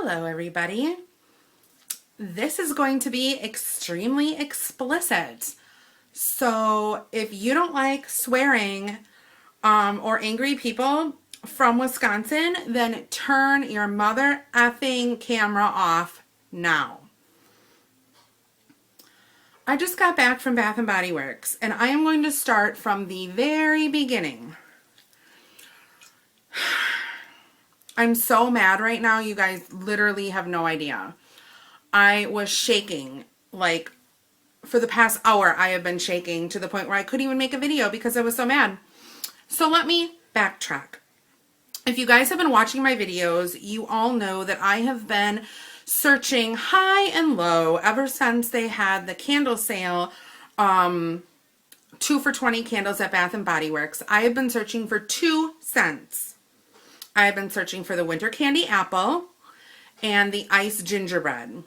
Hello, everybody. This is going to be extremely explicit. So if you don't like swearing or angry people from Wisconsin, then turn your mother effing camera off now. I just got back from Bath and Body Works, and I am going to start from the very beginning. I'm so mad right now, you guys literally have no idea. I was shaking, like, for the past hour I have been shaking to the point where I couldn't even make a video because I was so mad. So let me backtrack. If you guys have been watching my videos, you all know that I have been searching high and low ever since they had the candle sale, 2 for $20 candles at Bath and Body Works. I have been searching for 2 cents. I have been searching for the Winter Candy Apple and the Iced Gingerbread.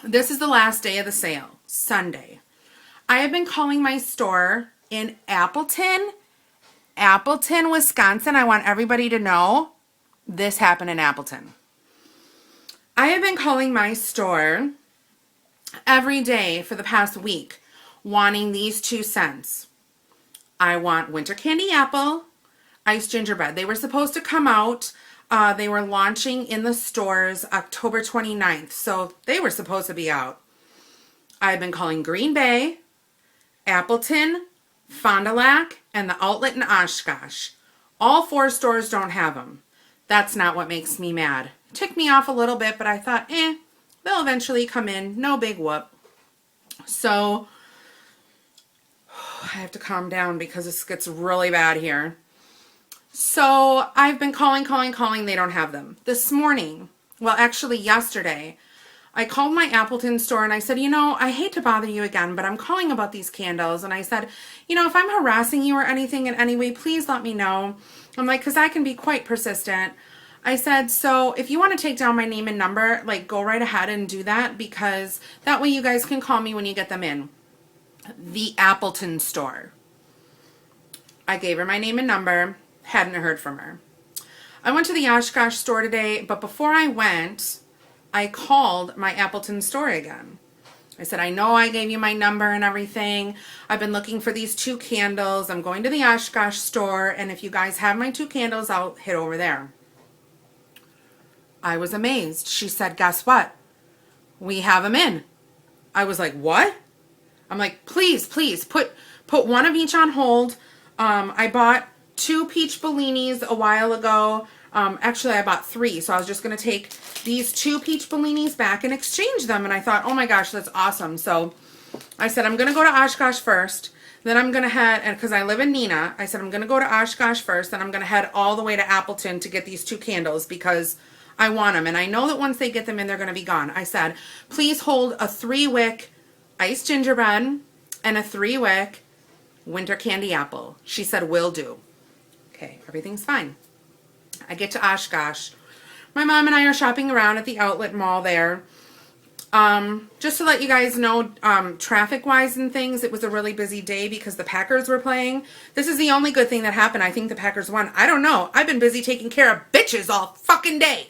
This is the last day of the sale, Sunday. I have been calling my store in Appleton, Wisconsin. I want everybody to know this happened in Appleton. I have been calling my store every day for the past week, wanting these 2 cents. I want Winter Candy Apple, Iced Gingerbread. They were supposed to come out. They were launching in the stores October 29th, so they were supposed to be out. I've been calling Green Bay, Appleton, Fond du Lac, and the outlet in Oshkosh. All 4 stores don't have them. That's not what makes me mad. It ticked me off a little bit, but I thought, they'll eventually come in. No big whoop. So, I have to calm down because this gets really bad here. So I've been calling. They don't have them. This morning, well, actually yesterday, I called my Appleton store and I said, I hate to bother you again, but I'm calling about these candles. And I said, if I'm harassing you or anything in any way, please let me know. I'm like, because I can be quite persistent. I said, so if you want to take down my name and number, go right ahead and do that, because that way you guys can call me when you get them in. The Appleton store. I gave her my name and number. Hadn't heard from her. I went to the Oshkosh store today, but before I went, I called my Appleton store again. I said, I know I gave you my number and everything. I've been looking for these 2 candles. I'm going to the Oshkosh store, and if you guys have my 2 candles, I'll hit over there. I was amazed. She said, guess what? We have them in. I was like, what? I'm like, please, put one of each on hold. I bought 2 peach bellinis a while ago. Actually, I bought 3, so I was just going to take these 2 peach bellinis back and exchange them. And I thought, oh my gosh, that's awesome. So I said, I'm going to go to Oshkosh first. Then I'm going to head, and because I live in Neenah, I said, I'm going to go to Oshkosh first. Then I'm going to head all the way to Appleton to get these 2 candles because I want them. And I know that once they get them in, they're going to be gone. I said, please hold a 3-wick iced gingerbread and a 3-wick winter candy apple. She said, will do. Okay, everything's fine. I get to Oshkosh. My mom and I are shopping around at the outlet mall there. Just to let you guys know, traffic-wise and things, it was a really busy day because the Packers were playing. This is the only good thing that happened. I think the Packers won. I don't know. I've been busy taking care of bitches all fucking day.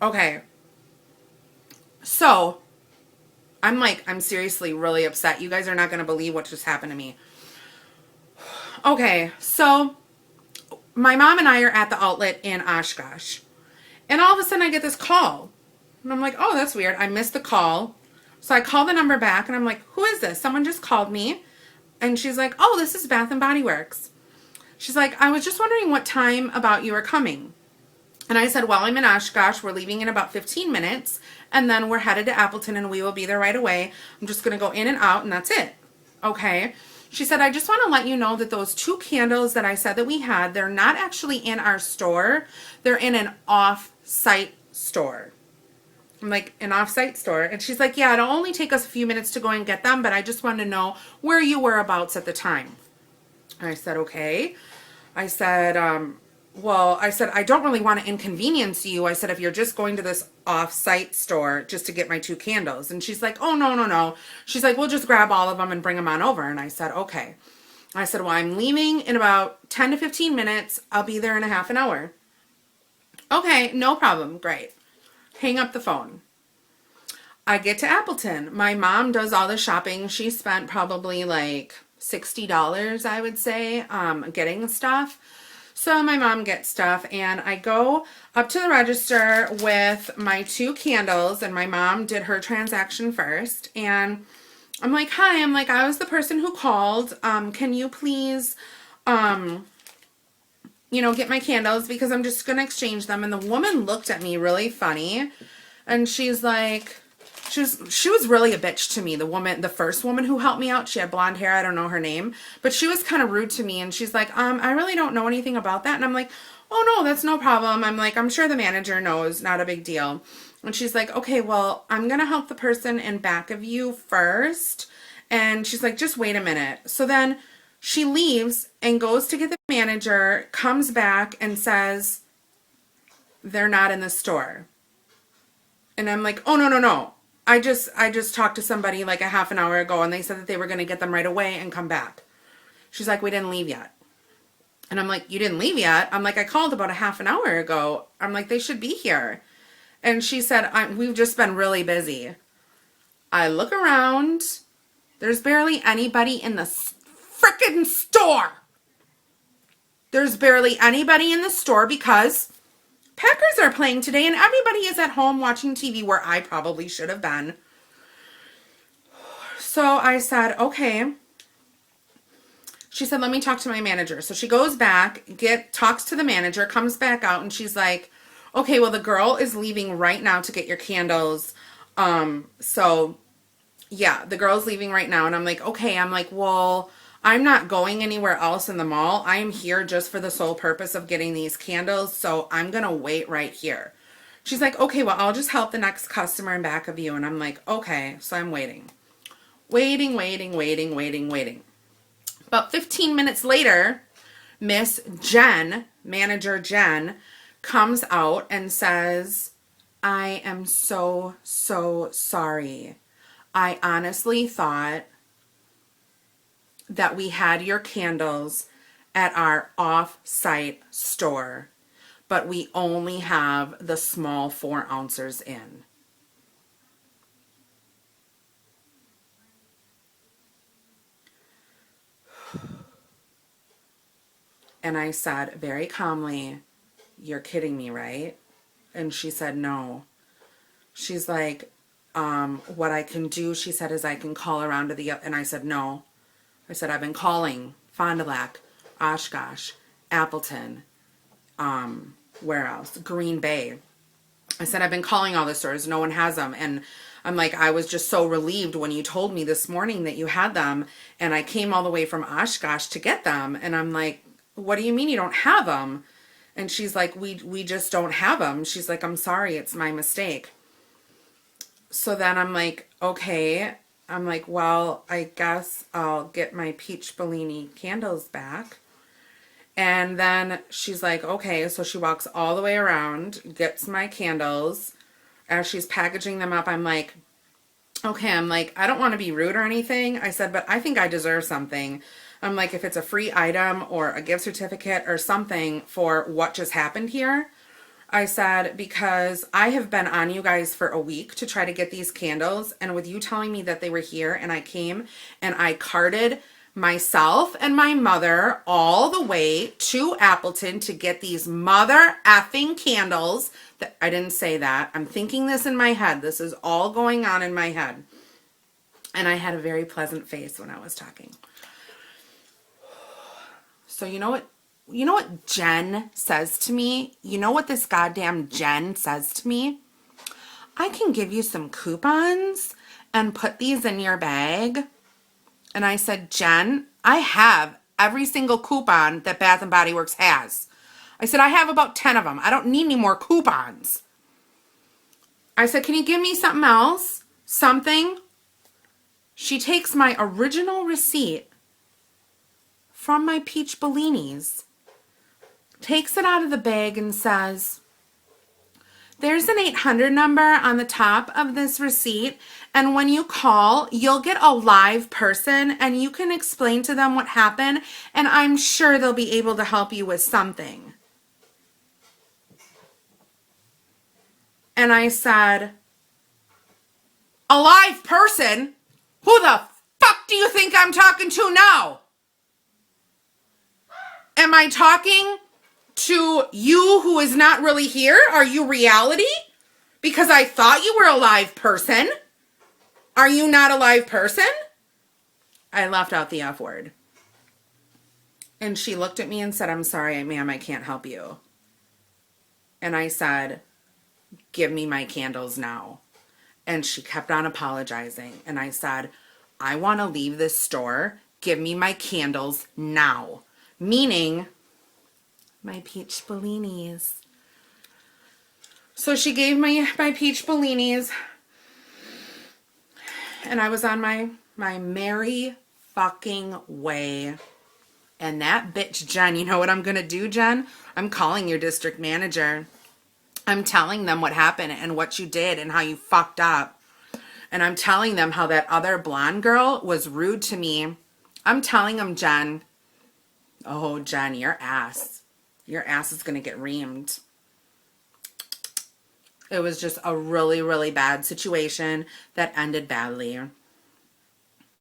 Okay. So, I'm seriously really upset. You guys are not going to believe what just happened to me. Okay, so my mom and I are at the outlet in Oshkosh. And all of a sudden I get this call. And I'm like, oh, that's weird. I missed the call. So I call the number back and I'm like, who is this? Someone just called me. And she's like, oh, this is Bath and Body Works. She's like, I was just wondering what time about you are coming. And I said, well, I'm in Oshkosh. We're leaving in about 15 minutes. And then we're headed to Appleton and we will be there right away. I'm just going to go in and out and that's it. Okay. She said, I just want to let you know that those 2 candles that I said that we had, they're not actually in our store. They're in an off-site store. I'm like, an off-site store? And she's like, yeah, it'll only take us a few minutes to go and get them, but I just wanted to know where you were abouts at the time. I said, okay. I said, I don't really want to inconvenience you. I said, if you're just going to this off-site store just to get my 2 candles. And she's like, oh, no. She's like, we'll just grab all of them and bring them on over. And I said, okay. I said, well, I'm leaving in about 10 to 15 minutes. I'll be there in a half an hour. Okay, no problem. Great. Hang up the phone. I get to Appleton. My mom does all the shopping. She spent probably like $60, I would say, getting stuff. So my mom gets stuff, and I go up to the register with my 2 candles, and my mom did her transaction first. And I'm like, hi, I was the person who called. Can you please, get my candles, because I'm just going to exchange them. And the woman looked at me really funny, and she's like, she was really a bitch to me. The first woman who helped me out, she had blonde hair. I don't know her name, but she was kind of rude to me. And she's like, I really don't know anything about that. And I'm like, oh no, that's no problem. I'm like, I'm sure the manager knows, not a big deal. And she's like, okay, well, I'm going to help the person in back of you first. And she's like, just wait a minute. So then she leaves and goes to get the manager, comes back and says, they're not in the store. And I'm like, oh, no. I just talked to somebody like a half an hour ago, and they said that they were going to get them right away and come back. She's like, we didn't leave yet. And I'm like, you didn't leave yet? I'm like, I called about a half an hour ago. I'm like, they should be here. And she said, we've just been really busy. I look around. There's barely anybody in the frickin' store. There's barely anybody in the store because Packers are playing today, and everybody is at home watching TV, where I probably should have been. So I said, okay. She said, let me talk to my manager. So she goes back, talks to the manager, comes back out, and she's like, okay, well, the girl is leaving right now to get your candles. So yeah, the girl's leaving right now. And I'm like, okay. I'm like, well, I'm not going anywhere else in the mall. I am here just for the sole purpose of getting these candles, so I'm going to wait right here. She's like, okay, well, I'll just help the next customer in back of you. And I'm like, okay. So I'm waiting. About 15 minutes later, Miss Jen, Manager Jen, comes out and says, I am so sorry. I honestly thought that we had your candles at our off-site store, but we only have the small 4 ounces in. And I said very calmly, you're kidding me, right? And she said, no. She's like, what I can do, she said, is I can call around to the, and I said, no. I said, I've been calling Fond du Lac, Oshkosh, Appleton, where else? Green Bay. I said, I've been calling all the stores. No one has them. And I'm like, I was just so relieved when you told me this morning that you had them. And I came all the way from Oshkosh to get them. And I'm like, what do you mean you don't have them? And she's like, we just don't have them. She's like, I'm sorry, it's my mistake. So then I'm like, okay. I'm like, well, I guess I'll get my peach Bellini candles back. And then she's like, okay. So she walks all the way around, gets my candles. As she's packaging them up, I'm like, okay. I'm like, I don't want to be rude or anything. I said, but I think I deserve something. I'm like, if it's a free item or a gift certificate or something for what just happened here. I said, because I have been on you guys for a week to try to get these candles, and with you telling me that they were here, and I came and I carted myself and my mother all the way to Appleton to get these mother effing candles. I didn't say that. I'm thinking this in my head. This is all going on in my head. And I had a very pleasant face when I was talking. So you know what Jen says to me? You know what this goddamn Jen says to me? I can give you some coupons and put these in your bag. And I said, Jen, I have every single coupon that Bath & Body Works has. I said, I have about 10 of them. I don't need any more coupons. I said, can you give me something else? Something? She takes my original receipt from my peach Bellinis, takes it out of the bag and says, There's an 800 number on the top of this receipt, and when you call, you'll get a live person and you can explain to them what happened, and I'm sure they'll be able to help you with something. And I said, a live person? Who the fuck do you think I'm talking to now? Am I talking to you who is not really here? Are you reality? Because I thought you were a live person. Are you not a live person? I left out the F word. And she looked at me and said, I'm sorry, ma'am, I can't help you. And I said, give me my candles now. And she kept on apologizing. And I said, I want to leave this store. Give me my candles now. Meaning, my peach bellinis. So she gave me my peach bellinis. And I was on my merry fucking way. And that bitch, Jen, you know what I'm going to do, Jen? I'm calling your district manager. I'm telling them what happened and what you did and how you fucked up. And I'm telling them how that other blonde girl was rude to me. I'm telling them, Jen. Oh, Jen, your ass is going to get reamed. It was just a really, really bad situation that ended badly.